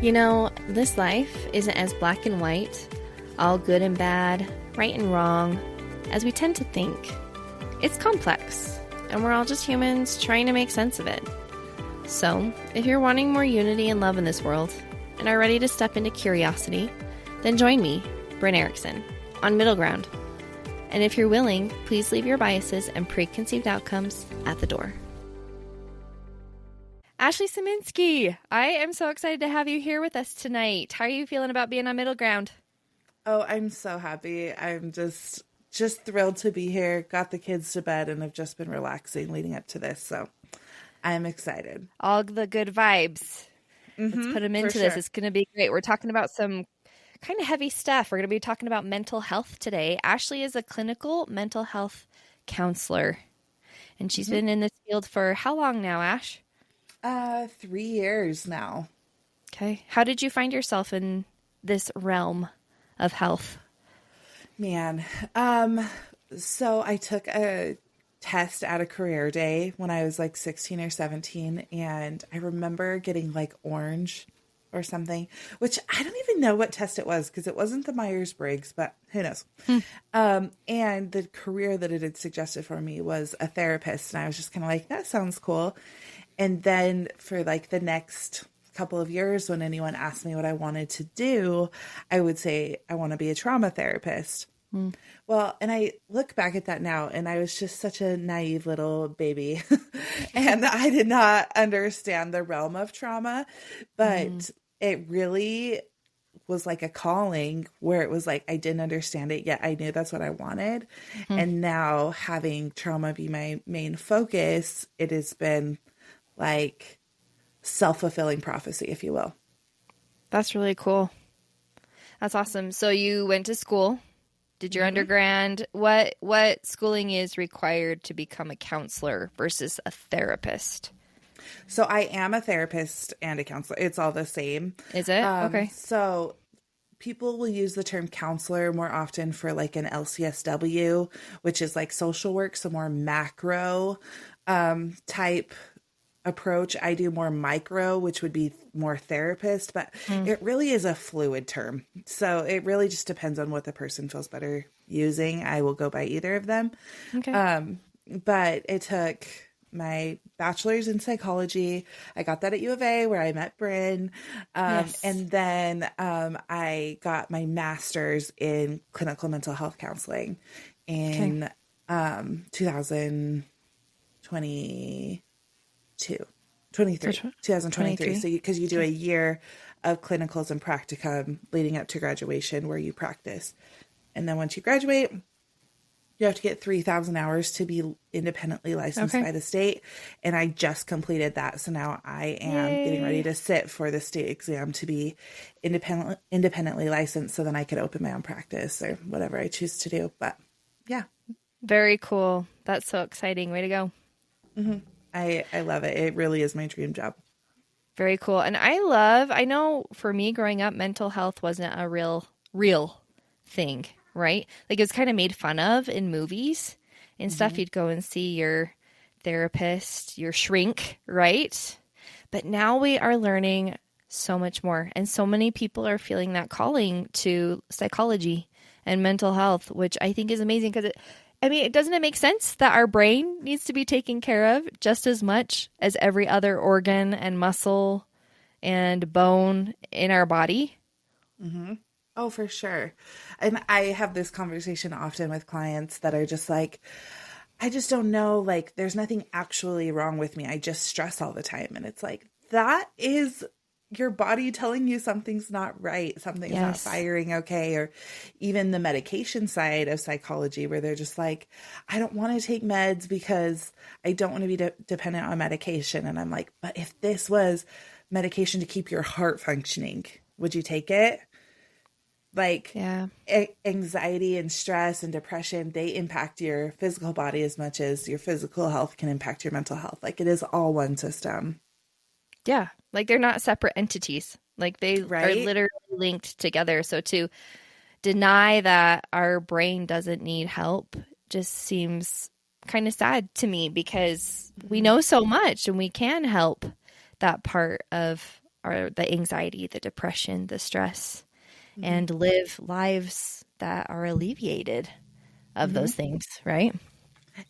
You know, this life isn't as black and white, all good and bad, right and wrong, as we tend to think. It's complex, and we're all just humans trying to make sense of it. So, if you're wanting more unity and love in this world, and are ready to step into curiosity, then join me, Brynne Erickson, on Middle Ground. And if you're willing, please leave your biases and preconceived outcomes at the door. Ashley Ciminski, I am so excited to have you here with us tonight. How are you feeling about being on Middle Ground? Oh, I'm so happy. I'm just thrilled to be here. Got the kids to bed and have just been relaxing leading up to this. So I'm excited. All the good vibes. Let's put them into this. Sure. It's going to be great. We're talking about some kind of heavy stuff. We're going to be talking about mental health today. Ashley is a clinical mental health counselor, and she's been in this field for how long now, Ash? 3 years now. Okay. How did you find yourself in this realm of health? Man. So I took a test at a career day when I was like 16 or 17. And I remember getting like orange or something, which I don't even know what test it was because it wasn't the Myers-Briggs, but who knows? And the career that it had suggested for me was a therapist. And I was just kind of like, that sounds cool. And then for like the next couple of years, when anyone asked me what I wanted to do, I would say, I want to be a trauma therapist. Well, and I look back at that now, and I was just such a naive little baby. And I did not understand the realm of trauma, but it really was like a calling where it was like, I didn't understand it yet. I knew that's what I wanted. And now having trauma be my main focus, it has been like self-fulfilling prophecy, if you will. That's really cool. That's awesome. So you went to school, did your undergrad. What schooling is required to become a counselor versus a therapist? So I am a therapist and a counselor. It's all the same. Is it? Okay. So people will use the term counselor more often for like an LCSW, which is like social work, so more macro type approach. I do more micro, which would be more therapist, but it really is a fluid term. So it really just depends on what the person feels better using. I will go by either of them. Okay. But it took my bachelor's in psychology. I got that at U of A where I met Brynne. Yes. And then I got my master's in clinical mental health counseling in 2023. 2023. So because you do a year of clinicals and practicum leading up to graduation where you practice. And then once you graduate, you have to get 3,000 hours to be independently licensed by the state. And I just completed that. So now I am getting ready to sit for the state exam to be independently licensed so then I could open my own practice or whatever I choose to do. But yeah. Very cool. That's so exciting. Way to go. I love it. It really is my dream job. Very cool. And I know for me growing up, mental health wasn't a real thing, right? Like it was kind of made fun of in movies and stuff. You'd go and see your therapist, your shrink, right? But now we are learning so much more. And so many people are feeling that calling to psychology and mental health, which I think is amazing because doesn't it make sense that our brain needs to be taken care of just as much as every other organ and muscle and bone in our body? Oh, for sure. And I have this conversation often with clients that are just like, I just don't know, like, there's nothing actually wrong with me. I just stress all the time. And it's like, that is your body telling you something's not right, something's not firing okay, or even the medication side of psychology where they're just like, I don't want to take meds because I don't want to be dependent on medication. And I'm like, but if this was medication to keep your heart functioning, would you take it? Like anxiety and stress and depression, they impact your physical body as much as your physical health can impact your mental health. Like it is all one system. Yeah. Like they're not separate entities. Like they are literally linked together. So to deny that our brain doesn't need help just seems kind of sad to me because we know so much and we can help that part of are the anxiety, the depression, the stress, and live lives that are alleviated of those things, right?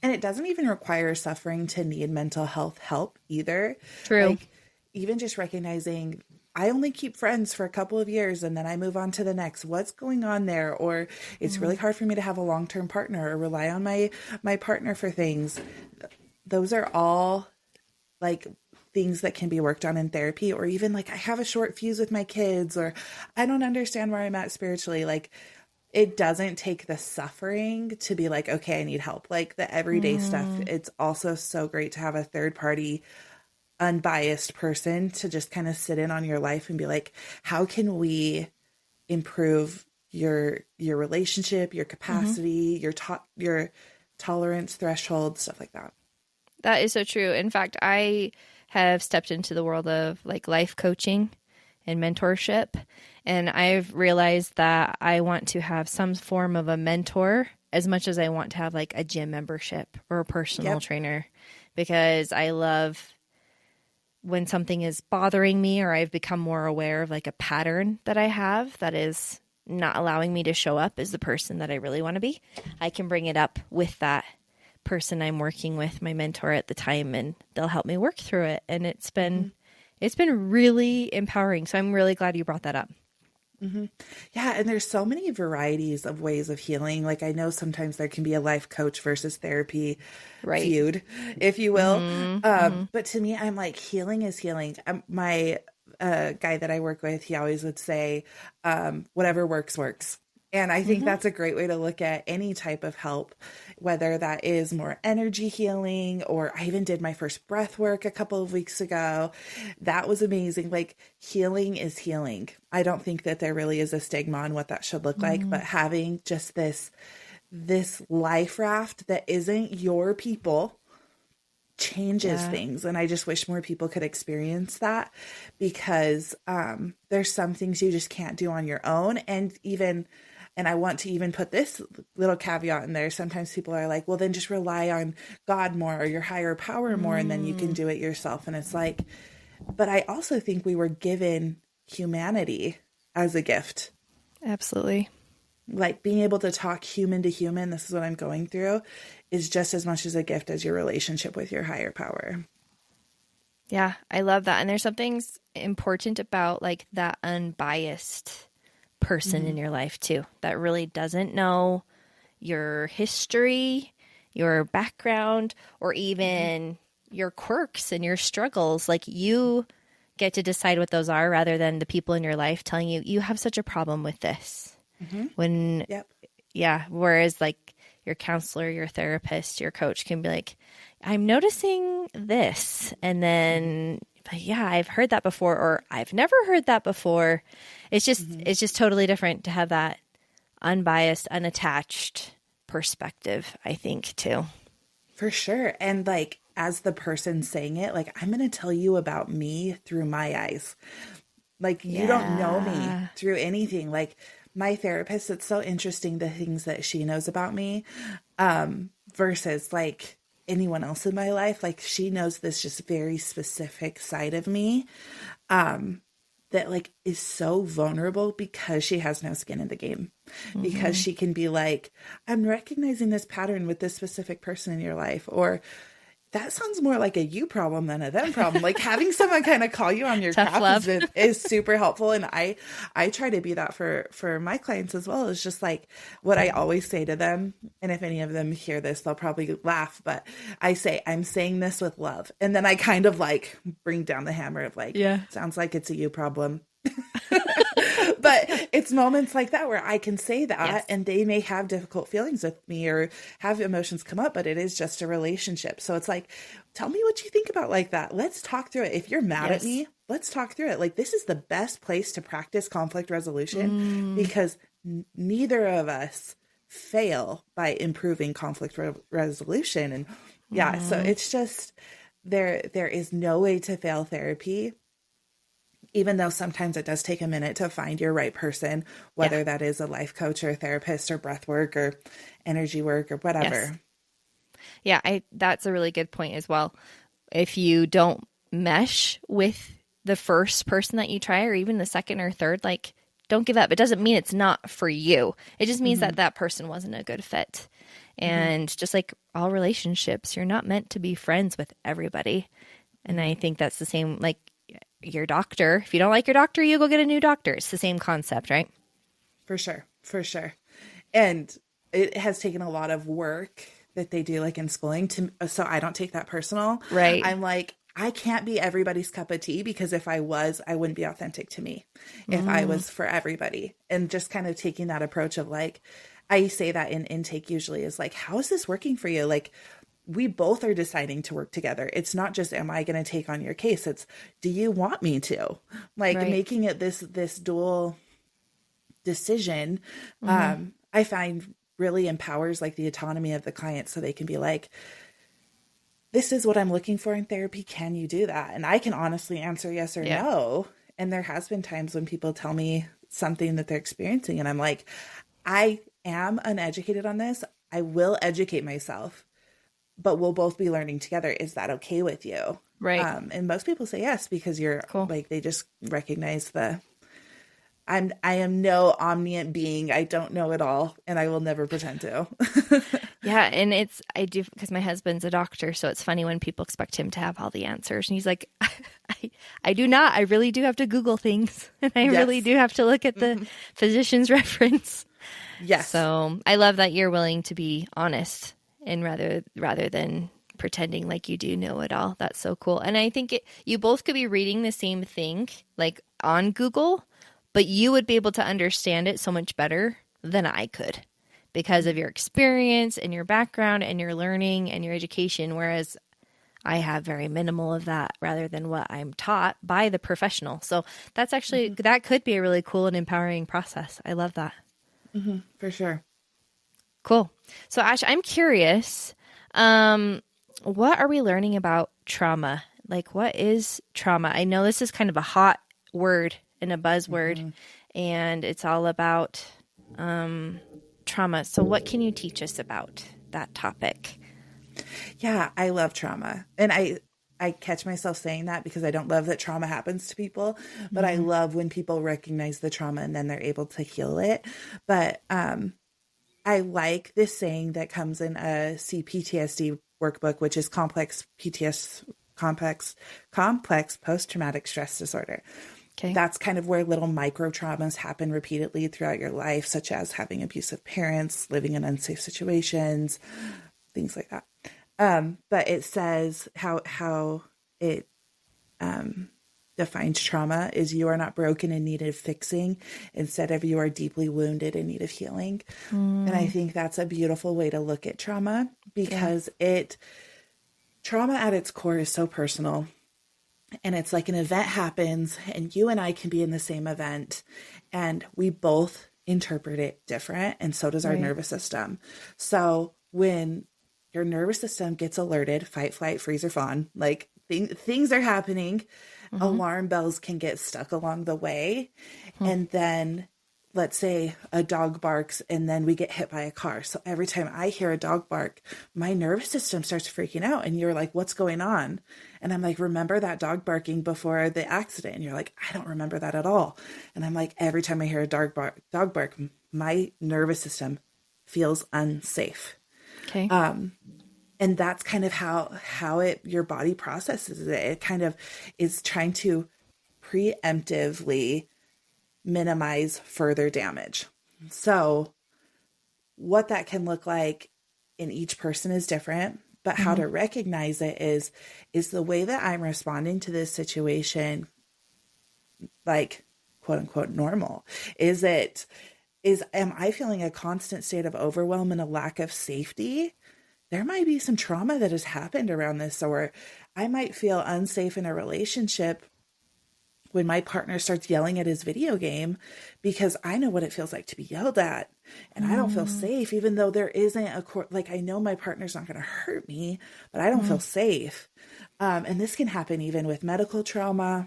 And it doesn't even require suffering to need mental health help either. True. Like, even just recognizing I only keep friends for a couple of years and then I move on to the next. What's going on there? Or it's really hard for me to have a long-term partner or rely on my partner for things. Those are all like things that can be worked on in therapy, or even like I have a short fuse with my kids, or I don't understand where I'm at spiritually. Like, it doesn't take the suffering to be like, okay, I need help. Like the everyday stuff. It's also so great to have a third party, unbiased person to just kind of sit in on your life and be like, how can we improve your relationship, your capacity, your tolerance threshold, stuff like that. That is so true. In fact, I have stepped into the world of like life coaching and mentorship, and I've realized that I want to have some form of a mentor as much as I want to have like a gym membership or a personal trainer, because I love when something is bothering me or I've become more aware of like a pattern that I have that is not allowing me to show up as the person that I really want to be. I can bring it up with that person I'm working with, my mentor at the time, and they'll help me work through it. And it's been really empowering. So I'm really glad you brought that up. Yeah. And there's so many varieties of ways of healing. Like, I know sometimes there can be a life coach versus therapy feud, if you will. But to me, I'm like, healing is healing. My guy that I work with, he always would say, whatever works, works. And I think that's a great way to look at any type of help, whether that is more energy healing, or I even did my first breath work a couple of weeks ago. That was amazing. Like, healing is healing. I don't think that there really is a stigma on what that should look like, but having just this life raft that isn't your people changes things. And I just wish more people could experience that, because there's some things you just can't do on your own. And I want to even put this little caveat in there. Sometimes people are like, well, then just rely on God more or your higher power more, and then you can do it yourself. And it's like, but I also think we were given humanity as a gift. Absolutely. Like, being able to talk human to human, this is what I'm going through, is just as much as a gift as your relationship with your higher power. Yeah, I love that. And there's something important about like that unbiased person in your life too, that really doesn't know your history, your background, or even your quirks and your struggles. Like, you get to decide what those are, rather than the people in your life telling you, you have such a problem with this. When, whereas like your counselor, your therapist, your coach can be like, I'm noticing this. And then, yeah, I've heard that before, or I've never heard that before. It's just totally different to have that unbiased, unattached perspective, I think, too. For sure. And like, as the person saying it, like, I'm going to tell you about me through my eyes. Like, you don't know me through anything. Like, my therapist, it's so interesting the things that she knows about me, versus like anyone else in my life. Like, she knows this just very specific side of me, that like is so vulnerable, because she has no skin in the game, because she can be like, I'm recognizing this pattern with this specific person in your life, or that sounds more like a you problem than a them problem. Like, having someone kind of call you on your crap is super helpful. And I try to be that for my clients as well. It's just like what I always say to them. And if any of them hear this, they'll probably laugh, but I say, I'm saying this with love. And then I kind of like bring down the hammer of like, sounds like it's a you problem. But it's moments like that where I can say that, and they may have difficult feelings with me or have emotions come up, but it is just a relationship. So it's like, tell me what you think about like that. Let's talk through it. If you're mad at me, let's talk through it. Like, this is the best place to practice conflict resolution, because neither of us fail by improving conflict resolution. And so it's just, there is no way to fail therapy. Even though sometimes it does take a minute to find your right person, whether that is a life coach or a therapist or breath work or energy work or whatever. Yeah, that's a really good point as well. If you don't mesh with the first person that you try, or even the second or third, like, don't give up. It doesn't mean it's not for you. It just means that that person wasn't a good fit. And just like all relationships, you're not meant to be friends with everybody. And I think that's the same, like your doctor. If you don't like your doctor, you go get a new doctor. It's the same concept, right? For sure. For sure. And it has taken a lot of work that they do like in schooling so I don't take that personal. Right. I'm like, I can't be everybody's cup of tea, because if I was, I wouldn't be authentic to me if I was for everybody. And just kind of taking that approach of like, I say that in intake usually is like, how is this working for you? Like, we both are deciding to work together. It's not just, am I going to take on your case? It's, do you want me to? Like making it this dual decision, I find really empowers like the autonomy of the client, so they can be like, this is what I'm looking for in therapy. Can you do that? And I can honestly answer yes or no. And there has been times when people tell me something that they're experiencing, and I'm like, I am uneducated on this. I will educate myself, but we'll both be learning together. Is that okay with you? Right. And most people say yes, because you're like, they just recognize I am no omniscient being. I don't know it all, and I will never pretend to. Yeah. And I do, because my husband's a doctor. So it's funny when people expect him to have all the answers. And he's like, I do not. I really do have to Google things. And I really do have to look at the physician's reference. Yes. So I love that you're willing to be honest, and rather than pretending like you do know it all. That's so cool. And I think you both could be reading the same thing like on Google, but you would be able to understand it so much better than I could, because of your experience and your background and your learning and your education. Whereas I have very minimal of that, rather than what I'm taught by the professional. So that's actually, that could be a really cool and empowering process. I love that. For sure. Cool. So Ash, I'm curious, what are we learning about trauma? Like, what is trauma? I know this is kind of a hot word and a buzzword, and it's all about trauma. So what can you teach us about that topic? Yeah, I love trauma. And I catch myself saying that because I don't love that trauma happens to people, but I love when people recognize the trauma and then they're able to heal it. But I like this saying that comes in a CPTSD workbook, which is complex post-traumatic stress disorder. Okay. That's kind of where little micro traumas happen repeatedly throughout your life, such as having abusive parents, living in unsafe situations, things like that. But it says how it defines trauma is you are not broken in need of fixing. Instead of you are deeply wounded in need of healing. And I think that's a beautiful way to look at trauma, because trauma at its core is so personal. And it's like an event happens and you and I can be in the same event and we both interpret it different. And so does our nervous system. So when your nervous system gets alerted, fight, flight, freeze, or fawn, like things are happening, alarm bells can get stuck along the way. And then let's say a dog barks and then we get hit by a car. So every time I hear a dog bark, my nervous system starts freaking out. And you're like, what's going on? And I'm like, remember that dog barking before the accident? And you're like, I don't remember that at all. And I'm like, every time I hear a dog bark, my nervous system feels unsafe. Okay. And that's kind of how your body processes it. It kind of is trying to preemptively minimize further damage. So what that can look like in each person is different, but how to recognize it is the way that I'm responding to this situation, like quote unquote normal. Am I feeling a constant state of overwhelm and a lack of safety? There might be some trauma that has happened around this, or I might feel unsafe in a relationship when my partner starts yelling at his video game, because I know what it feels like to be yelled at and I don't feel safe, even though there isn't I know my partner's not going to hurt me, but I don't feel safe. And this can happen even with medical trauma.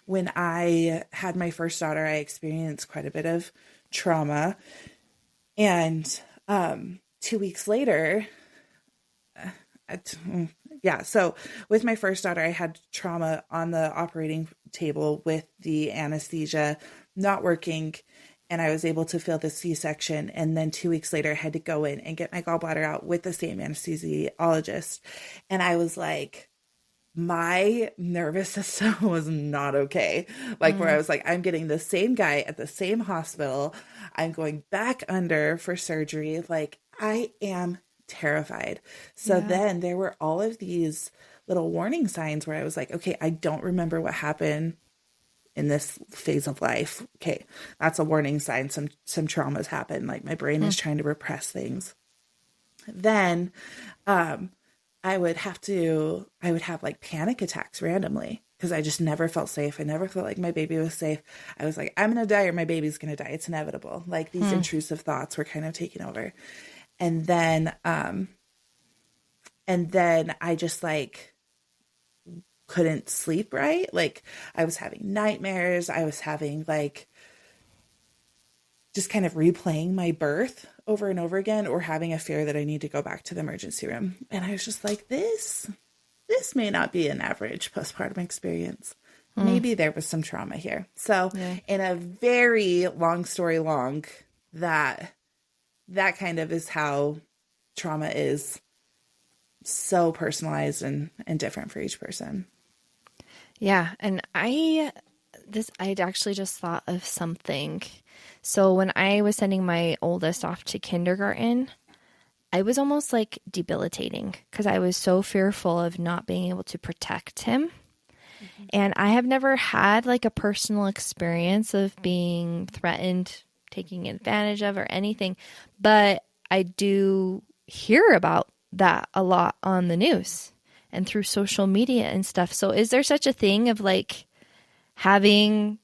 When I had my first daughter, I experienced quite a bit of trauma. And 2 weeks later, Yeah. So with my first daughter, I had trauma on the operating table with the anesthesia not working. And I was able to feel the C-section. And then 2 weeks later, I had to go in and get my gallbladder out with the same anesthesiologist. And I was like, my nervous system was not okay. Like, where I was like, I'm getting the same guy at the same hospital. I'm going back under for surgery. Like, I am terrified. So Yeah. then there were all of these little warning signs where I was like, okay, I don't remember what happened in this phase of life. Okay, that's a warning sign. Some traumas happen. Like, my brain is trying to repress things. Then I would have like panic attacks randomly because I just never felt safe. I never felt like my baby was safe. I was like, I'm going to die or my baby's going to die. It's inevitable. Like, these intrusive thoughts were kind of taking over. And then I just like couldn't sleep right. Like, I was having nightmares. I was having like just kind of replaying my birth over and over again, or having a fear that I need to go back to the emergency room. And I was just like, this may not be an average postpartum experience. Maybe there was some trauma here. So in a very long story long, that kind of is how trauma is so personalized and different for each person. Yeah. And I'd actually just thought of something. So when I was sending my oldest off to kindergarten, I was almost like debilitating because I was so fearful of not being able to protect him. And I have never had like a personal experience of being threatened, taking advantage of, or anything, but I do hear about that a lot on the news and through social media and stuff. So is there such a thing of like having,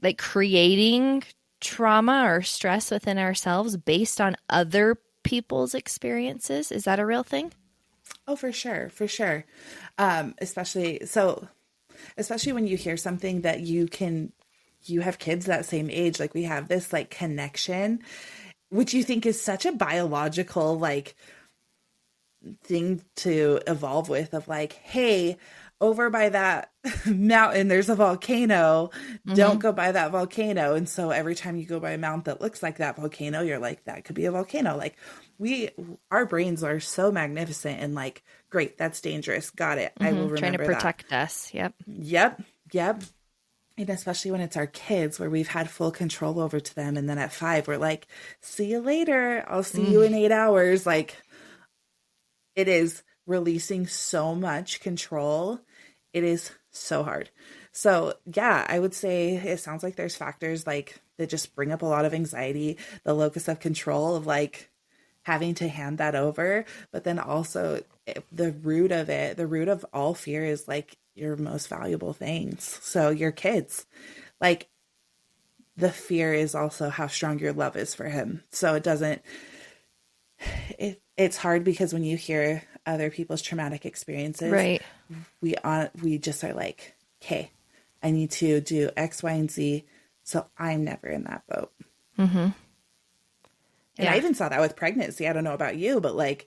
like, creating trauma or stress within ourselves based on other people's experiences? Is that a real thing? Oh, for sure. For sure. Especially when you hear something that you have kids that same age, like we have this like connection, which you think is such a biological like thing to evolve with, of like, hey, over by that mountain, there's a volcano. Don't go by that volcano. And so every time you go by a mountain that looks like that volcano, you're like, that could be a volcano. Like, our brains are so magnificent and like, great, that's dangerous. Got it. I will remember Trying to that. protect us. Yep. Yep. And especially when it's our kids, where we've had full control over to them. And then at 5, we're like, see you later. I'll see you in 8 hours. Like, it is releasing so much control. It is so hard. So yeah, I would say it sounds like there's factors like that just bring up a lot of anxiety, the locus of control of like having to hand that over. But then also the root of all fear is like your most valuable things. So your kids, like, the fear is also how strong your love is for him. So it's hard because when you hear other people's traumatic experiences, Right. we just are like, okay, I need to do X, Y, and Z. So I'm never in that boat. And I even saw that with pregnancy. I don't know about you, but like,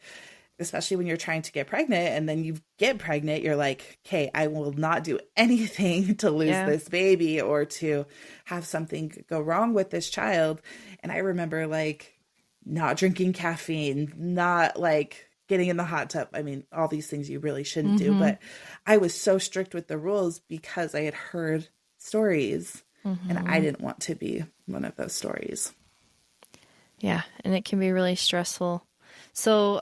especially when you're trying to get pregnant and then you get pregnant, you're like, okay, I will not do anything to lose this baby or to have something go wrong with this child. And I remember like not drinking caffeine, not like getting in the hot tub. I mean, all these things you really shouldn't do, but I was so strict with the rules because I had heard stories and I didn't want to be one of those stories. Yeah. And it can be really stressful. So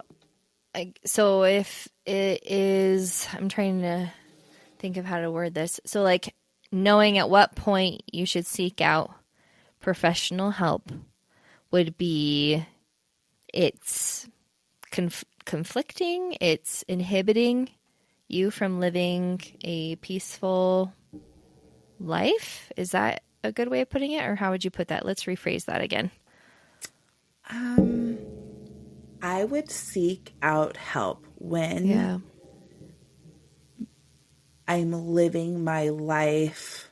if it is, I'm trying to think of how to word this. So like knowing at what point you should seek out professional help would be, it's conflicting, it's inhibiting you from living a peaceful life. Is that a good way of putting it? Or how would you put that? Let's rephrase that again. I would seek out help when I'm living my life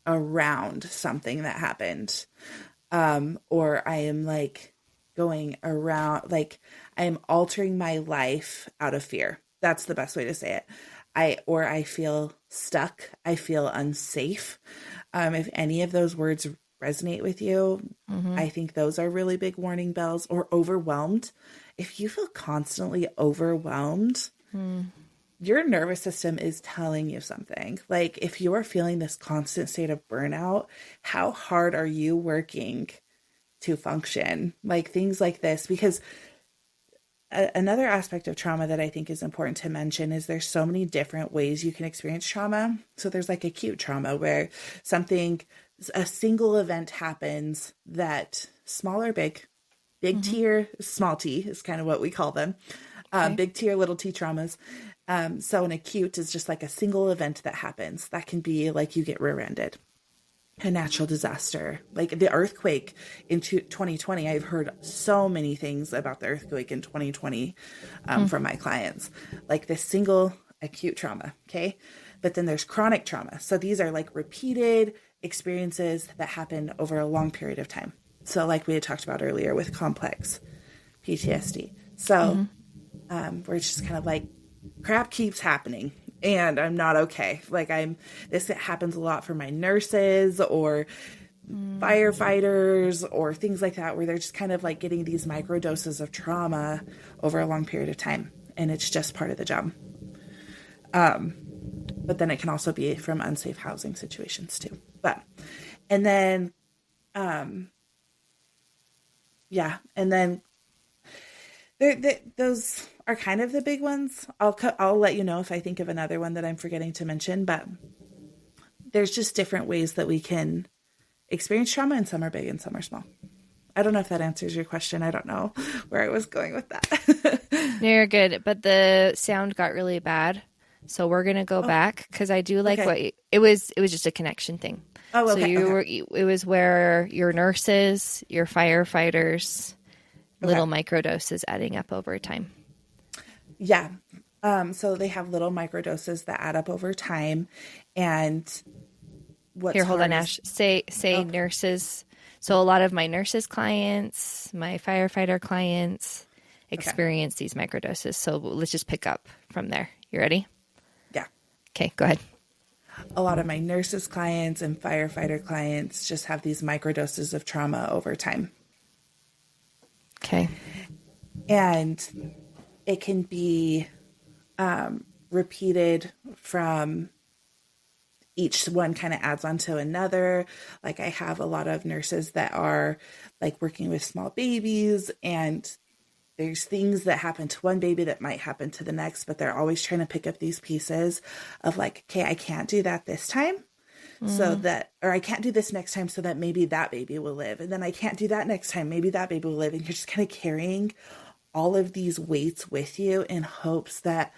around something that happened. Or I am like going around, like I am altering my life out of fear. That's the best way to say it. I feel stuck. I feel unsafe. If any of those words resonate with you, I think those are really big warning bells. Or overwhelmed. If you feel constantly overwhelmed, your nervous system is telling you something. Like if you are feeling this constant state of burnout, how hard are you working to function? Like things like this, because another aspect of trauma that I think is important to mention is there's so many different ways you can experience trauma. So there's like acute trauma where a single event happens that small or big T or small t is kind of what we call them. Okay. Big T or little t traumas. So an acute is just like a single event that happens. That can be like you get rear-ended. A natural disaster, like the earthquake in 2020. I've heard so many things about the earthquake in 2020 from my clients, like this single acute trauma. Okay. But then there's chronic trauma. So these are like repeated experiences that happen over a long period of time. So like we had talked about earlier with complex PTSD. So we're just kind of like crap keeps happening. And I'm not okay. Like this happens a lot for my nurses or firefighters or things like that, where they're just kind of like getting these micro doses of trauma over a long period of time. And it's just part of the job. But then it can also be from unsafe housing situations too. And then those are kind of the big ones. I'll let you know if I think of another one that I'm forgetting to mention, but there's just different ways that we can experience trauma, and some are big and some are small. I don't know if that answers your question. I don't know where I was going with that. You're good, but the sound got really bad. So we're going to go back because I do like what it was just a connection thing. Oh, okay. So it was where your nurses, your firefighters, little microdoses adding up over time. Yeah. So they have little microdoses that add up over time. And hold on, Ash. Say nurses. So a lot of my nurses clients, my firefighter clients experience these microdoses. So let's just pick up from there. You ready? Yeah. Okay, go ahead. A lot of my nurses clients and firefighter clients just have these microdoses of trauma over time. Okay. And it can be repeated from each one kind of adds on to another. Like I have a lot of nurses that are like working with small babies, and there's things that happen to one baby that might happen to the next, but they're always trying to pick up these pieces of like, okay, I can't do that this time. Or I can't do this next time so that maybe that baby will live. And then I can't do that next time. Maybe that baby will live. And you're just kind of carrying all of these weights with you in hopes that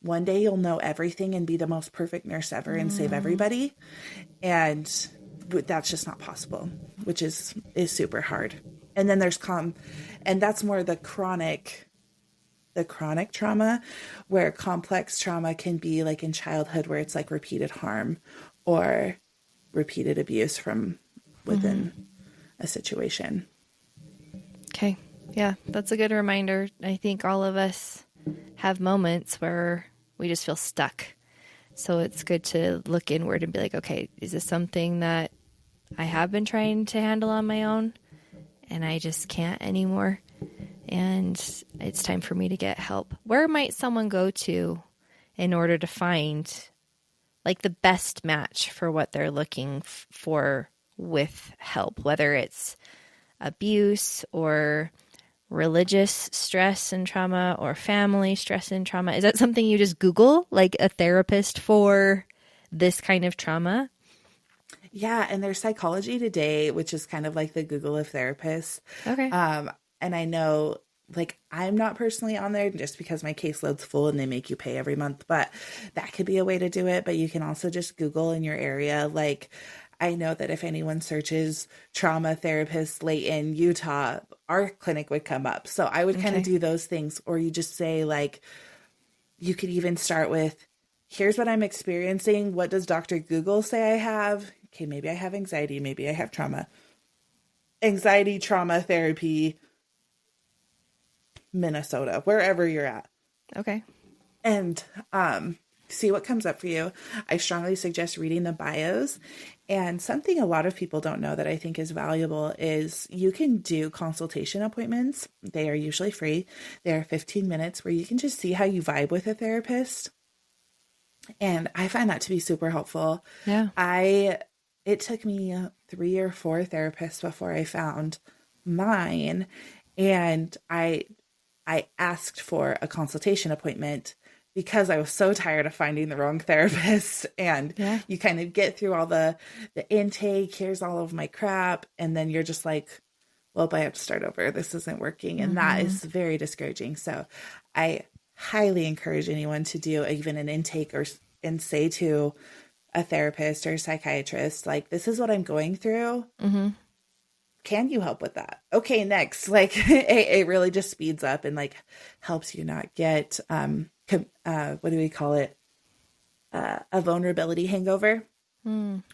one day you'll know everything and be the most perfect nurse ever and save everybody. And that's just not possible, which is super hard. And then there's and that's more the chronic trauma, where complex trauma can be like in childhood, where it's like repeated harm or repeated abuse from within a situation. Okay. Yeah, that's a good reminder. I think all of us have moments where we just feel stuck. So it's good to look inward and be like, okay, is this something that I have been trying to handle on my own and I just can't anymore? And it's time for me to get help. Where might someone go to in order to find like the best match for what they're looking for with help, whether it's abuse or religious stress and trauma or family stress and trauma? Is that something you just Google, like a therapist for this kind of trauma? Yeah. And there's Psychology Today, which is kind of like the Google of therapists. Okay. And I know, like, I'm not personally on there just because my caseload's full and they make you pay every month, but that could be a way to do it. But you can also just Google in your area. Like, I know that if anyone searches trauma therapist Layton, Utah, our clinic would come up. So I would kind of do those things. Or you just say, like, you could even start with, here's what I'm experiencing. What does Dr. Google say I have? Okay, maybe I have anxiety. Maybe I have trauma. Anxiety, trauma therapy, Minnesota, wherever you're at. Okay. and see what comes up for you. I strongly suggest reading the bios. And something a lot of people don't know that I think is valuable is you can do consultation appointments. They are usually free. They are 15 minutes where you can just see how you vibe with a therapist. And I find that to be super helpful. Yeah. It took me 3 or 4 therapists before I found mine. And I asked for a consultation appointment because I was so tired of finding the wrong therapist. And you kind of get through all the intake, here's all of my crap. And then you're just like, well, I have to start over. This isn't working. And that is very discouraging. So I highly encourage anyone to do even an intake and say to a therapist or a psychiatrist, like, this is what I'm going through. Can you help with that? Okay, next. Like it really just speeds up and like helps you not get, what do we call it? A vulnerability hangover,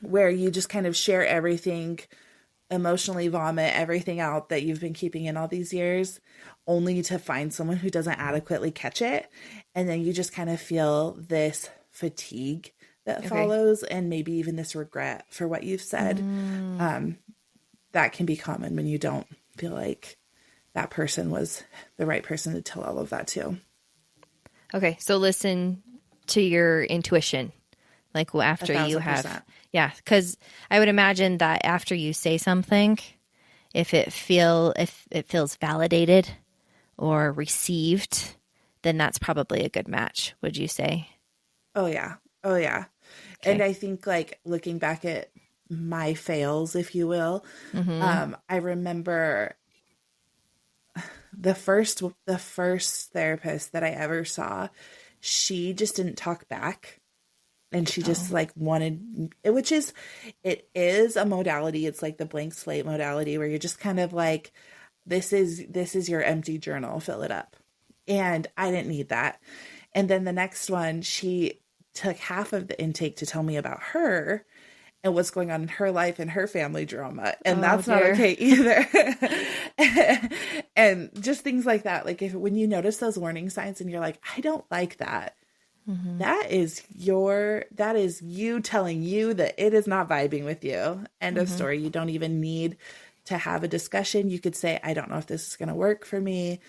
where you just kind of share everything, emotionally vomit everything out that you've been keeping in all these years, only to find someone who doesn't adequately catch it. And then you just kind of feel this fatigue that follows, and maybe even this regret for what you've said. That can be common when you don't feel like that person was the right person to tell all of that to. Okay. So listen to your intuition, like after you have, because I would imagine that after you say something, if it feels validated or received, then that's probably a good match. Would you say? Oh yeah. Okay. And I think like looking back at my fails, if you will, I remember the first therapist that I ever saw, she just didn't talk back, and she just like wanted it, it is a modality. It's like the blank slate modality where you're just kind of like, this is your empty journal, fill it up. And I didn't need that. And then the next one, she took half of the intake to tell me about her and what's going on in her life and her family drama. And that's not okay either. And just things like that. Like when you notice those warning signs and you're like, I don't like that. That is you telling you that it is not vibing with you. End of story. You don't even need to have a discussion. You could say, I don't know if this is going to work for me.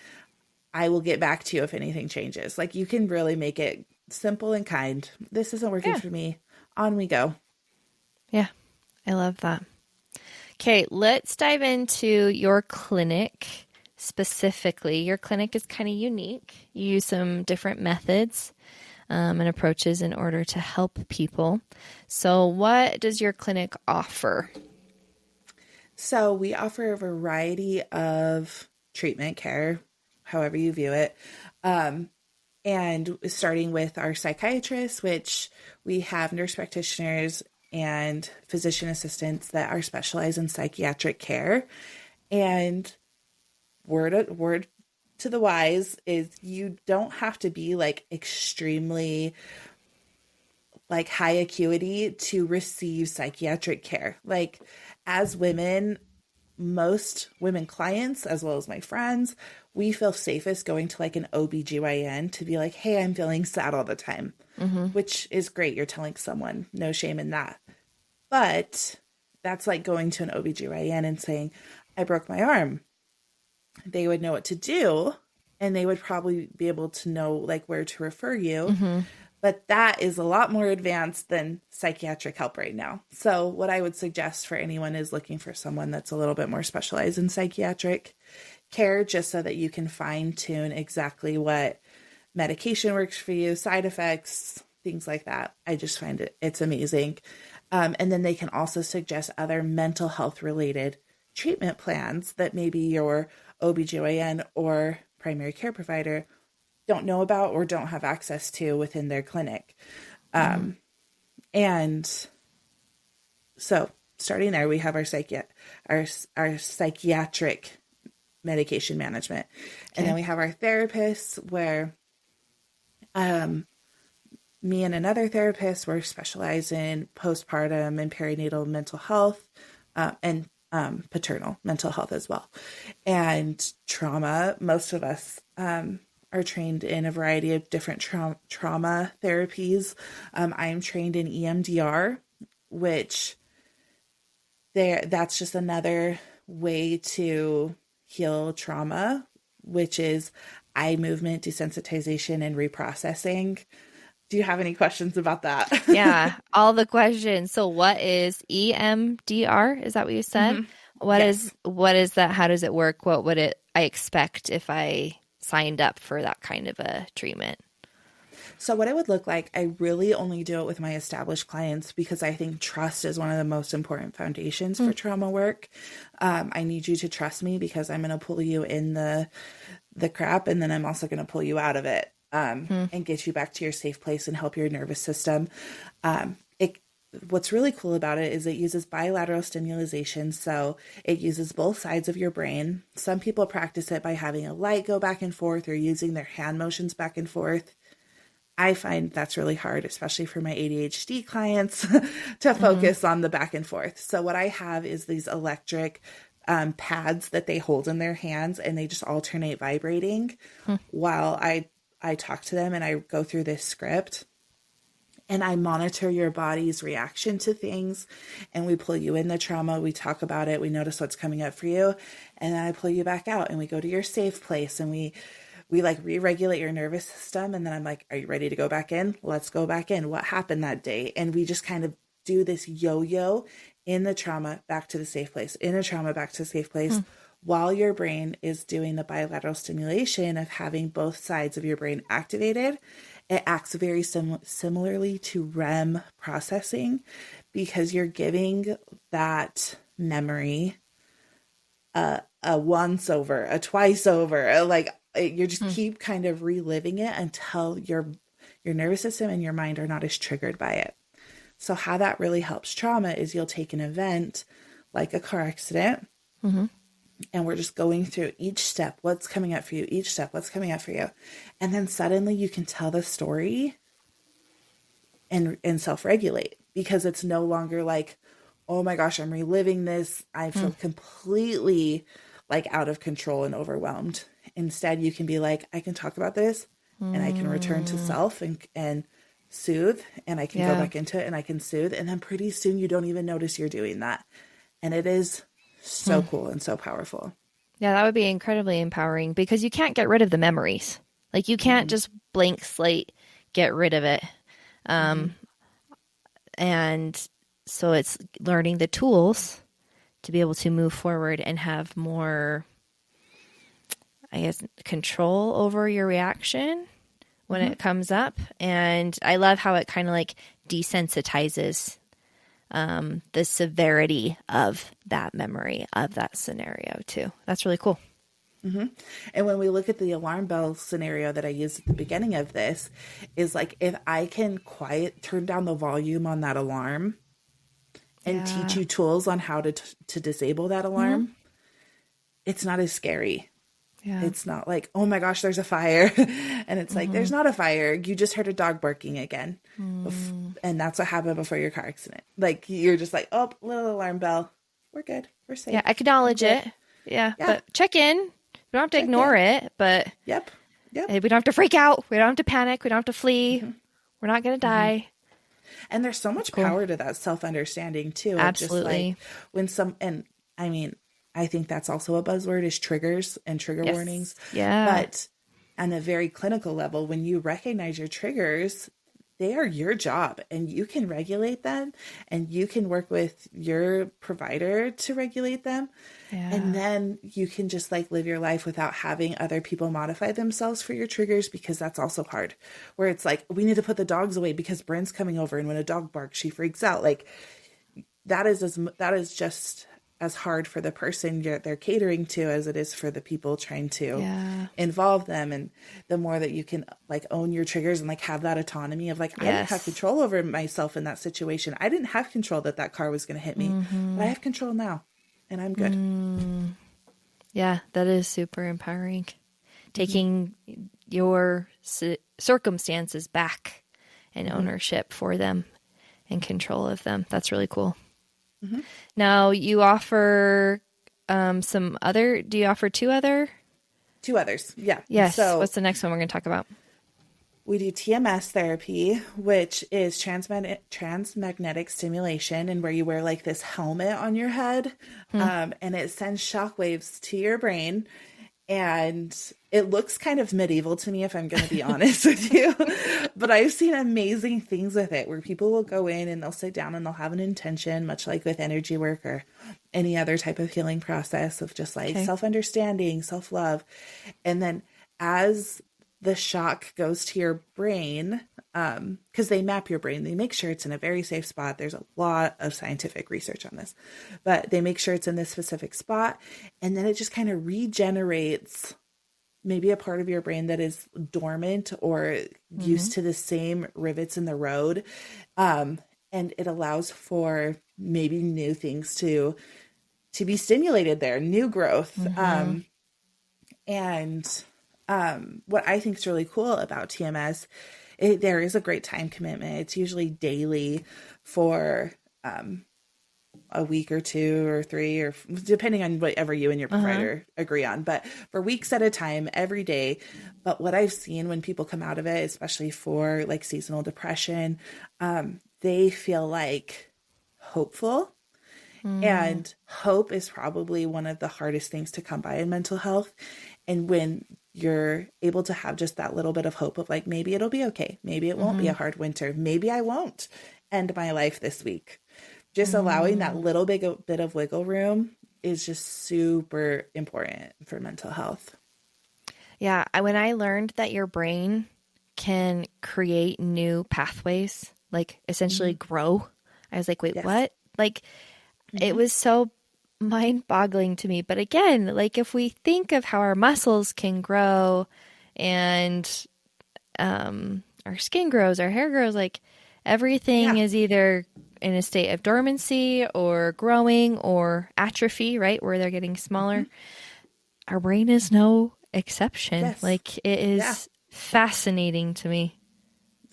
I will get back to you if anything changes. Like you can really make it simple and kind. This isn't working for me. On we go. Yeah, I love that. Okay, let's dive into your clinic specifically. Your clinic is kind of unique. You use some different methods and approaches in order to help people. So what does your clinic offer? So we offer a variety of treatment care, however you view it. And starting with our psychiatrists, which we have nurse practitioners and physician assistants that are specialized in psychiatric care. And word to the wise is you don't have to be like extremely like high acuity to receive psychiatric care. Like as women, most women clients, as well as my friends, we feel safest going to like an OBGYN to be like, hey, I'm feeling sad all the time, which is great. You're telling someone, no shame in that. But that's like going to an OBGYN and saying, I broke my arm. They would know what to do, and they would probably be able to know like where to refer you. But that is a lot more advanced than psychiatric help right now. So what I would suggest for anyone is looking for someone that's a little bit more specialized in psychiatric care, just so that you can fine tune exactly what medication works for you, side effects, things like that. I just find it's amazing. And then they can also suggest other mental health related treatment plans that maybe your OBGYN or primary care provider don't know about or don't have access to within their clinic. And so starting there, we have our psychiatric medication management. And then we have our therapists where me and another therapist, we're specialized in postpartum and perinatal mental health and paternal mental health as well. And trauma, most of us are trained in a variety of different trauma therapies. I am trained in EMDR, which that's just another way to heal trauma, which is eye movement desensitization and reprocessing. Do you have any questions about that? Yeah, all the questions. So what is EMDR? Is that what you said? Yes. What is that? How does it work? What would I expect if I signed up for that kind of a treatment? So what it would look like, I really only do it with my established clients because I think trust is one of the most important foundations for trauma work. I need you to trust me because I'm going to pull you in the crap, and then I'm also going to pull you out of it and get you back to your safe place and help your nervous system. What's really cool about it is it uses bilateral stimulation. So it uses both sides of your brain. Some people practice it by having a light go back and forth or using their hand motions back and forth. I find that's really hard, especially for my ADHD clients, to focus on the back and forth. So what I have is these electric pads that they hold in their hands, and they just alternate vibrating while I talk to them and I go through this script. And I monitor your body's reaction to things, and we pull you in the trauma. We talk about it. We notice what's coming up for you. And then I pull you back out, and we go to your safe place, and we like re-regulate your nervous system. And then I'm like, are you ready to go back in? Let's go back in. What happened that day? And we just kind of do this yo-yo in the trauma, back to the safe place, in a trauma, back to the safe place, while your brain is doing the bilateral stimulation of having both sides of your brain activated. It acts very similarly to REM processing because you're giving that memory a once over, a twice over, you just keep kind of reliving it until your nervous system and your mind are not as triggered by it. So how that really helps trauma is you'll take an event like a car accident, and we're just going through each step, what's coming up for you, each step, what's coming up for you. And then suddenly you can tell the story and self-regulate because it's no longer like, oh my gosh, I'm reliving this. I feel completely like out of control and overwhelmed. Instead, you can be like, I can talk about this and I can return to self and soothe, and I can go back into it and I can soothe. And then pretty soon you don't even notice you're doing that. And it is so cool and so powerful. Yeah, that would be incredibly empowering because you can't get rid of the memories. Like you can't just blank slate, get rid of it. And so it's learning the tools to be able to move forward and have more, I guess, control over your reaction when it comes up. And I love how it kind of like desensitizes the severity of that memory of that scenario too. That's really cool. And when we look at the alarm bell scenario that I used at the beginning of this, is like if I can turn down the volume on that alarm and teach you tools on how to disable that alarm, it's not as scary. Yeah. It's not like, oh my gosh, there's a fire. And it's like, there's not a fire. You just heard a dog barking again. And that's what happened before your car accident. Like, you're just like, oh, little alarm bell. We're good. We're safe. Yeah, acknowledge it. Yeah, but check in. We don't have to ignore it, but Yep. we don't have to freak out. We don't have to panic. We don't have to flee. We're not going to die. And there's so much power to that self-understanding too. Absolutely. Just like I think that's also a buzzword is triggers and trigger warnings. Yeah. But on a very clinical level, when you recognize your triggers, they are your job and you can regulate them and you can work with your provider to regulate them. Yeah. And then you can just like live your life without having other people modify themselves for your triggers, because that's also hard, where it's like, we need to put the dogs away because Brynne's coming over. And when a dog barks, she freaks out. Like that is just as hard for the person they're catering to as it is for the people trying to involve them. And the more that you can like own your triggers and like have that autonomy of like, I didn't have control over myself in that situation. I didn't have control that car was going to hit me, but I have control now and I'm good. Yeah, that is super empowering. Taking your circumstances back and ownership for them and control of them. That's really cool. Now you offer do you offer two other Two others. Yeah. Yes. So What's the next one we're going to talk about? we do TMS therapy, which is transmagnetic stimulation, and where you wear like this helmet on your head, and it sends shock waves to your brain. And it looks kind of medieval to me, if I'm going to be honest with you. But I've seen amazing things with it where people will go in and they'll sit down and they'll have an intention, much like with energy work or any other type of healing process of just like self-understanding, self-love. And then as the shock goes to your brain, because they map your brain, they make sure it's in a very safe spot. There's a lot of scientific research on this, but they make sure it's in this specific spot. And then it just kind of regenerates maybe a part of your brain that is dormant or used to the same rivets in the road. And it allows for maybe new things to be stimulated there, new growth. What I think is really cool about TMS, there is a great time commitment. It's usually daily for a week or 2 or 3, or depending on whatever you and your provider agree on, but for weeks at a time, every day. But what I've seen when people come out of it, especially for like seasonal depression, they feel like hopeful. And hope is probably one of the hardest things to come by in mental health. And when you're able to have just that little bit of hope of like, maybe it'll be okay. Maybe it won't be a hard winter. Maybe I won't end my life this week. Just allowing that little bit of wiggle room is just super important for mental health. Yeah. When I learned that your brain can create new pathways, like essentially grow, I was like, wait, what? Like, it was so mind-boggling to me. But again, like if we think of how our muscles can grow and our skin grows, our hair grows, like everything is either in a state of dormancy or growing or atrophy, right? Where they're getting smaller. Our brain is no exception. Like it is fascinating to me.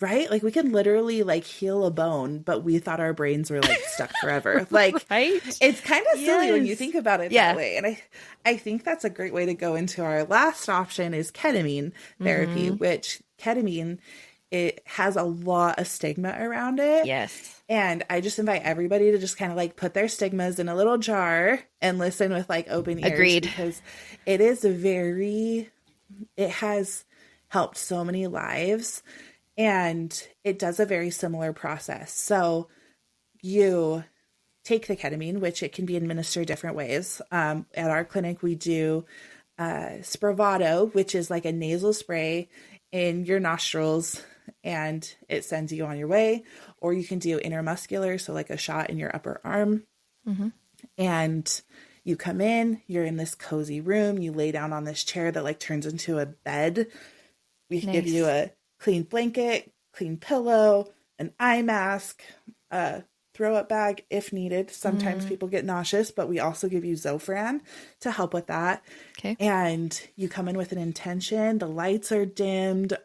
Right? Like we can literally like heal a bone, but we thought our brains were like stuck forever. Like it's kind of silly when you think about it that way. And I think that's a great way to go into our last option is ketamine therapy, which ketamine, it has a lot of stigma around it. Yes. And I just invite everybody to just kind of like put their stigmas in a little jar and listen with like open ears. Agreed. Because it is it has helped so many lives. And it does a very similar process. So you take the ketamine, which it can be administered different ways. At our clinic, we do Spravato, which is like a nasal spray in your nostrils, and it sends you on your way. Or you can do intramuscular, so like a shot in your upper arm. And you come in, you're in this cozy room, you lay down on this chair that like turns into a bed. We give you a clean blanket, clean pillow, an eye mask, throw up bag if needed. Sometimes people get nauseous, but we also give you Zofran to help with that. Okay. And you come in with an intention. The lights are dimmed.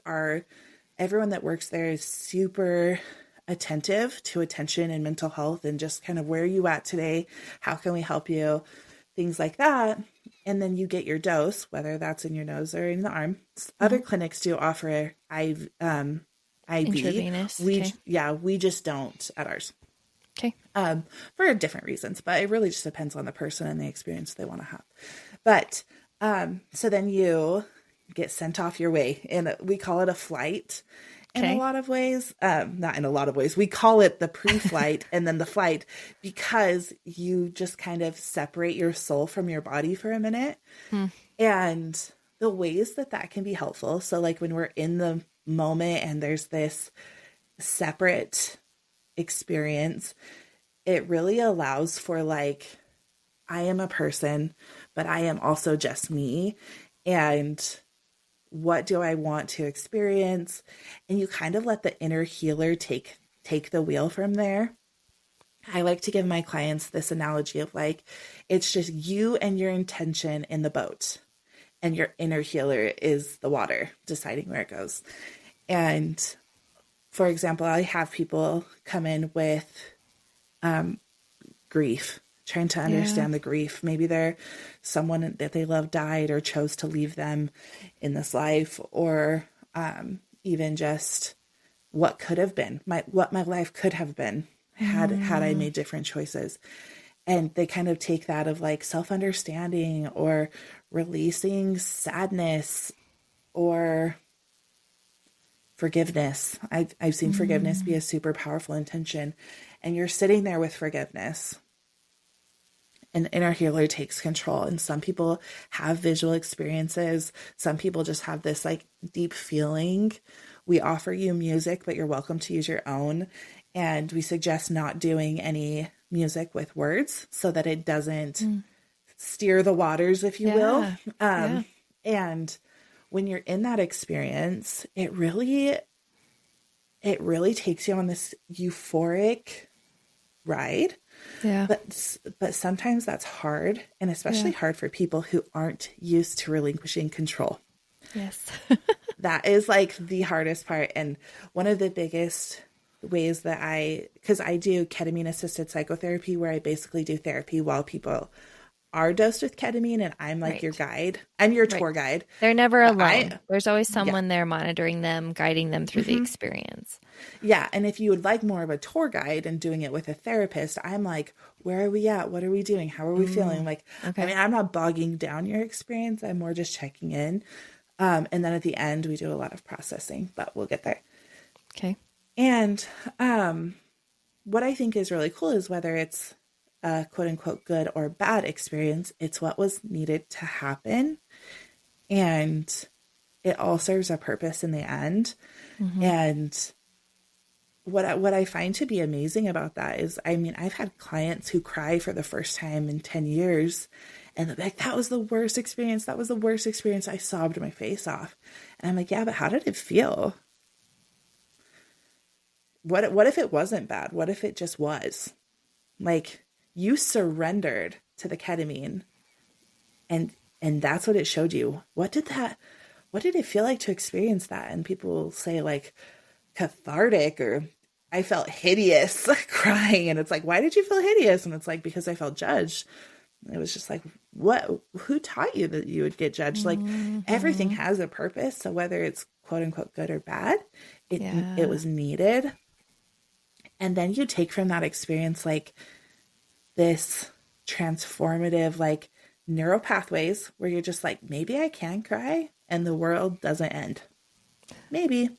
Everyone that works there is super attentive to attention and mental health and just kind of where are you at today? How can we help you? Things like that. And then you get your dose, whether that's in your nose or in the arm. Other clinics do offer IV. Intravenous. We just don't at ours. Okay. For different reasons, but it really just depends on the person and the experience they want to have. But so then you get sent off your way, and we call it a flight. In a lot of ways, not in a lot of ways, we call it the pre-flight and then the flight, because you just kind of separate your soul from your body for a minute. And the ways that can be helpful. So like when we're in the moment and there's this separate experience, it really allows for like, I am a person, but I am also just me. And what do I want to experience? And you kind of let the inner healer take the wheel from there. I like to give my clients this analogy of like, it's just you and your intention in the boat, and your inner healer is the water deciding where it goes. And for example, I have people come in with grief, trying to understand the grief. Maybe they're someone that they love died or chose to leave them in this life, or even just what could have been, what my life could have been had I made different choices. And they kind of take that of like self-understanding or releasing sadness or forgiveness. I've seen forgiveness be a super powerful intention. And you're sitting there with forgiveness. An inner healer takes control. And some people have visual experiences. Some people just have this like deep feeling. We offer you music, but you're welcome to use your own. And we suggest not doing any music with words so that it doesn't steer the waters, if you will. And when you're in that experience, it really takes you on this euphoric ride. Yeah. But sometimes that's hard, and especially hard for people who aren't used to relinquishing control. Yes. That is like the hardest part. And one of the biggest ways that because I do ketamine assisted psychotherapy, where I basically do therapy while people are dosed with ketamine, and I'm like your guide. I'm your tour guide. They're never alone. There's always someone there monitoring them, guiding them through the experience. Yeah. And if you would like more of a tour guide and doing it with a therapist, I'm like, where are we at? What are we doing? How are we feeling? Like, I mean, I'm not bogging down your experience. I'm more just checking in. And then at the end, we do a lot of processing, but we'll get there. Okay. And what I think is really cool is whether it's a quote unquote good or bad experience, it's what was needed to happen. And it all serves a purpose in the end. And what I find to be amazing about that is, I mean, I've had clients who cry for the first time in 10 years and they're like, that was the worst experience. That was the worst experience. I sobbed my face off. And I'm like, yeah, but how did it feel? What if it wasn't bad? What if it just was? Like, you surrendered to the ketamine and that's what it showed you. What did it feel like to experience that? And people will say like cathartic, or I felt hideous crying. And it's like, why did you feel hideous? And it's like, because I felt judged. It was just like, who taught you that you would get judged? Like, everything has a purpose. So whether it's quote unquote good or bad, it was needed. And then you take from that experience, like this transformative, like neural pathways where you're just like, maybe I can cry and the world doesn't end. Maybe.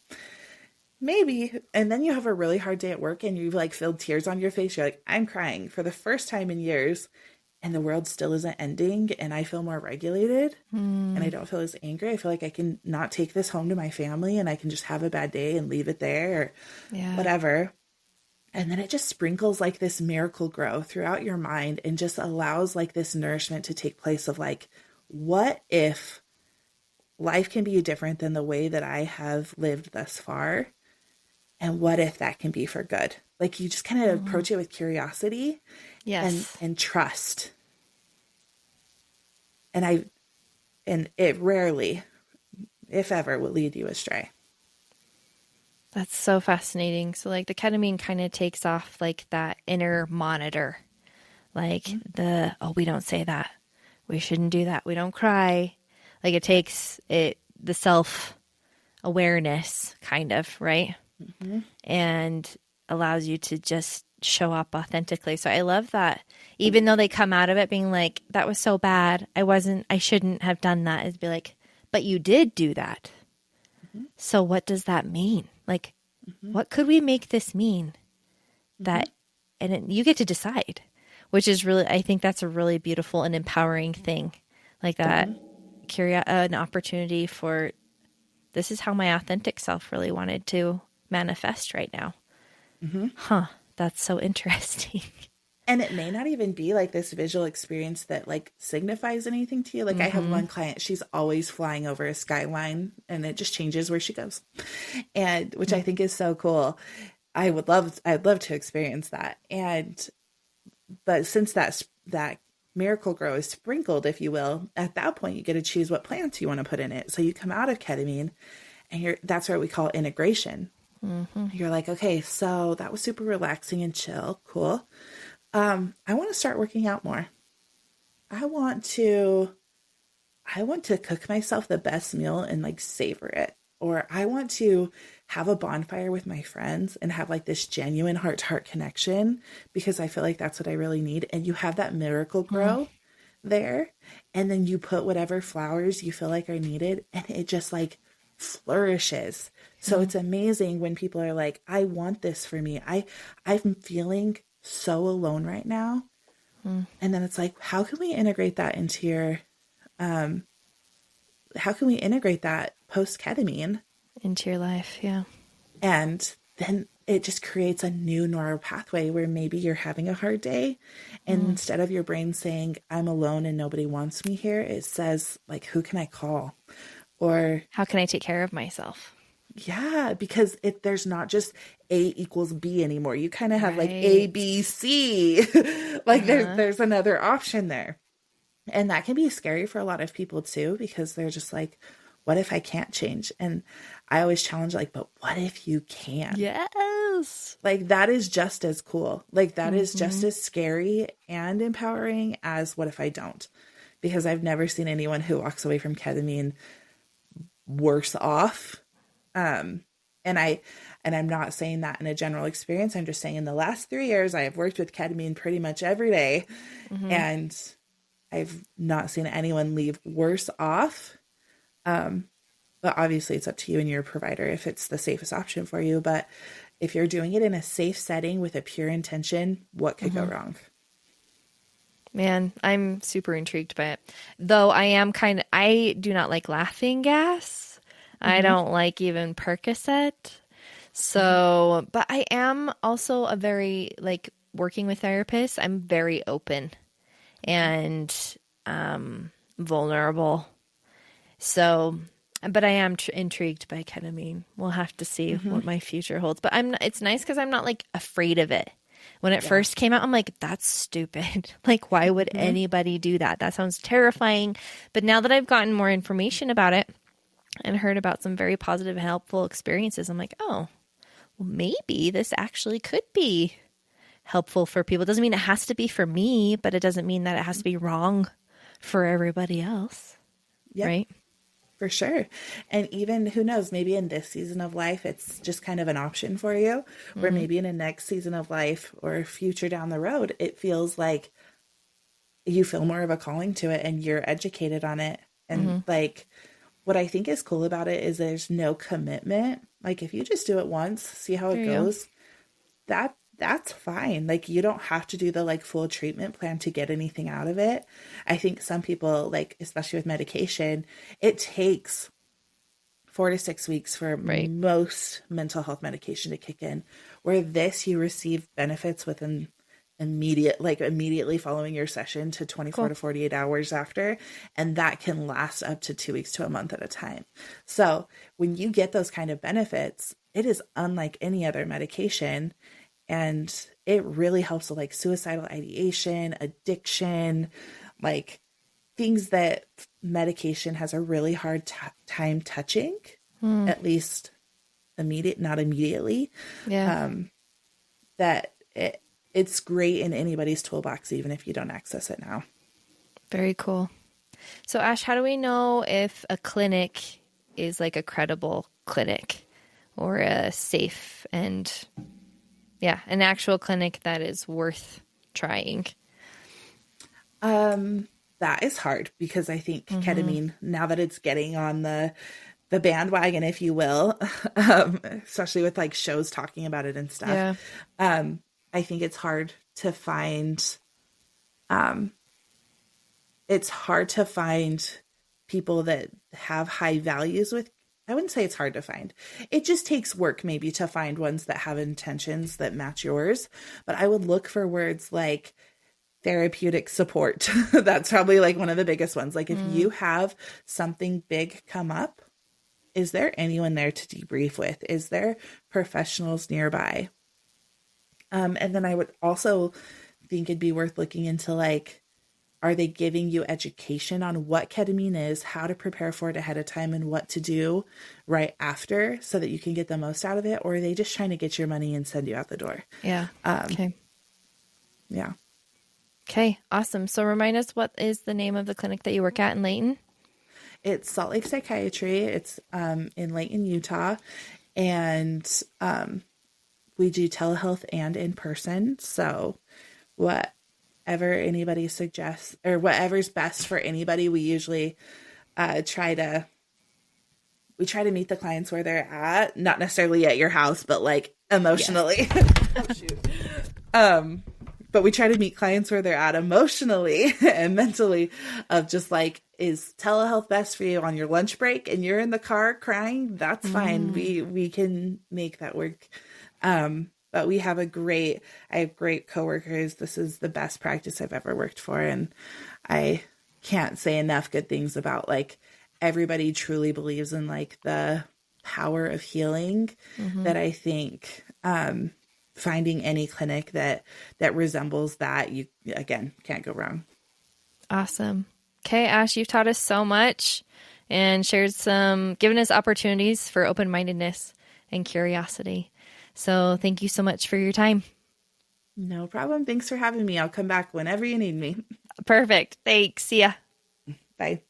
And then you have a really hard day at work and you've like filled tears on your face. You're like, I'm crying for the first time in years and the world still isn't ending. And I feel more regulated and I don't feel as angry. I feel like I can not take this home to my family and I can just have a bad day and leave it there or whatever. And then it just sprinkles like this miracle grow throughout your mind and just allows like this nourishment to take place of like, what if life can be different than the way that I have lived thus far? And what if that can be for good? Like, you just kind of approach it with curiosity and trust. And it rarely, if ever, will lead you astray. That's so fascinating. So like the ketamine kind of takes off like that inner monitor, like we don't say that. We shouldn't do that. We don't cry. Like it takes the self-awareness kind of, right? And allows you to just show up authentically. So I love that. Even though they come out of it being like, that was so bad. I shouldn't have done that. It'd be like, but you did do that. So what does that mean? Like, what could we make this mean? You get to decide, which is really, I think that's a really beautiful and empowering thing. Like that, an opportunity for, this is how my authentic self really wanted to manifest right now. That's so interesting. And it may not even be like this visual experience that like signifies anything to you. Like I have one client, she's always flying over a skyline and it just changes where she goes. And which I think is so cool. I'd love to experience that. But since that miracle grow is sprinkled, if you will, at that point you get to choose what plants you want to put in it. So you come out of ketamine and that's what we call integration. You're like, okay, so that was super relaxing and chill. Cool. I want to start working out more. I want to cook myself the best meal and like savor it. Or I want to have a bonfire with my friends and have like this genuine heart to heart connection, because I feel like that's what I really need. And you have that miracle grow there, and then you put whatever flowers you feel like are needed, and it just like flourishes. So it's amazing when people are like, I want this for me. I'm feeling so alone right now. And then it's like, how can we integrate that into your how can we integrate that post ketamine into your life? Yeah. And then it just creates a new neural pathway where maybe you're having a hard day, and instead of your brain saying, I'm alone and nobody wants me here, it says like, who can I call? Or how can I take care of myself? Yeah, because there's not just A equals B anymore. You kind of have like A, B, C. Like there's another option there. And that can be scary for a lot of people too, because they're just like, what if I can't change? And I always challenge like, but what if you can? Yes. Like that is just as cool. Like that is just as scary and empowering as what if I don't? Because I've never seen anyone who walks away from ketamine worse off. And I'm not saying that in a general experience. I'm just saying in the last 3 years, I have worked with ketamine pretty much every day, and I've not seen anyone leave worse off. But obviously it's up to you and your provider if it's the safest option for you. But if you're doing it in a safe setting with a pure intention, what could go wrong? Man, I'm super intrigued by it. Though I do not like laughing gas. I don't like even Percocet. So, but I am also a very, like, working with therapists, I'm very open and vulnerable. So, but I am intrigued by ketamine. We'll have to see what my future holds. But it's nice because I'm not like afraid of it. When it first came out, I'm like, that's stupid. Like, why would anybody do that? That sounds terrifying. But now that I've gotten more information about it and heard about some very positive and helpful experiences, I'm like, oh, well, maybe this actually could be helpful for people. It doesn't mean it has to be for me, but it doesn't mean that it has to be wrong for everybody else. Yep. Right? For sure. And even, who knows, maybe in this season of life, it's just kind of an option for you, or maybe in a next season of life or future down the road, it feels like you feel more of a calling to it and you're educated on it. And like, what I think is cool about it is there's no commitment. Like if you just do it once, see how it goes, that's fine. Like you don't have to do the like full treatment plan to get anything out of it. I think some people, like, especially with medication, it takes 4 to 6 weeks for most mental health medication to kick in, where this, you receive benefits within immediately following your session to 24 to 48 hours after. And that can last up to 2 weeks to a month at a time. So when you get those kind of benefits, it is unlike any other medication. And it really helps with like suicidal ideation, addiction, like things that medication has a really hard time touching, at least not immediately. Yeah. That it's great in anybody's toolbox, even if you don't access it now. Very cool. So Ash, how do we know if a clinic is like a credible clinic or a safe and an actual clinic that is worth trying? That is hard because I think ketamine, now that it's getting on the bandwagon, if you will, especially with like shows talking about it and stuff. I think it's hard to find, people that have high values with, I wouldn't say it's hard to find. It just takes work maybe to find ones that have intentions that match yours. But I would look for words like therapeutic support. That's probably like one of the biggest ones. Like if you have something big come up, is there anyone there to debrief with? Is there professionals nearby? And then I would also think it'd be worth looking into, like, are they giving you education on what ketamine is, how to prepare for it ahead of time, and what to do right after so that you can get the most out of it? Or are they just trying to get your money and send you out the door? Yeah. Okay. Yeah. Okay, awesome. So remind us, what is the name of the clinic that you work at in Layton? It's Salt Lake Psychiatry. It's in Layton, Utah. And we do telehealth and in person. So whatever anybody suggests or whatever's best for anybody, we usually try to meet the clients where they're at, not necessarily at your house, but like emotionally. Oh, shoot. But we try to meet clients where they're at emotionally and mentally, of just like, is telehealth best for you on your lunch break and you're in the car crying? That's fine. We can make that work. But I have great coworkers. This is the best practice I've ever worked for. And I can't say enough good things about, like, everybody truly believes in like the power of healing, that I think, finding any clinic that resembles that, you again can't go wrong. Awesome. Okay, Ash, you've taught us so much and given us opportunities for open-mindedness and curiosity. So thank you so much for your time. No problem. Thanks for having me. I'll come back whenever you need me. Perfect. Thanks. See ya. Bye.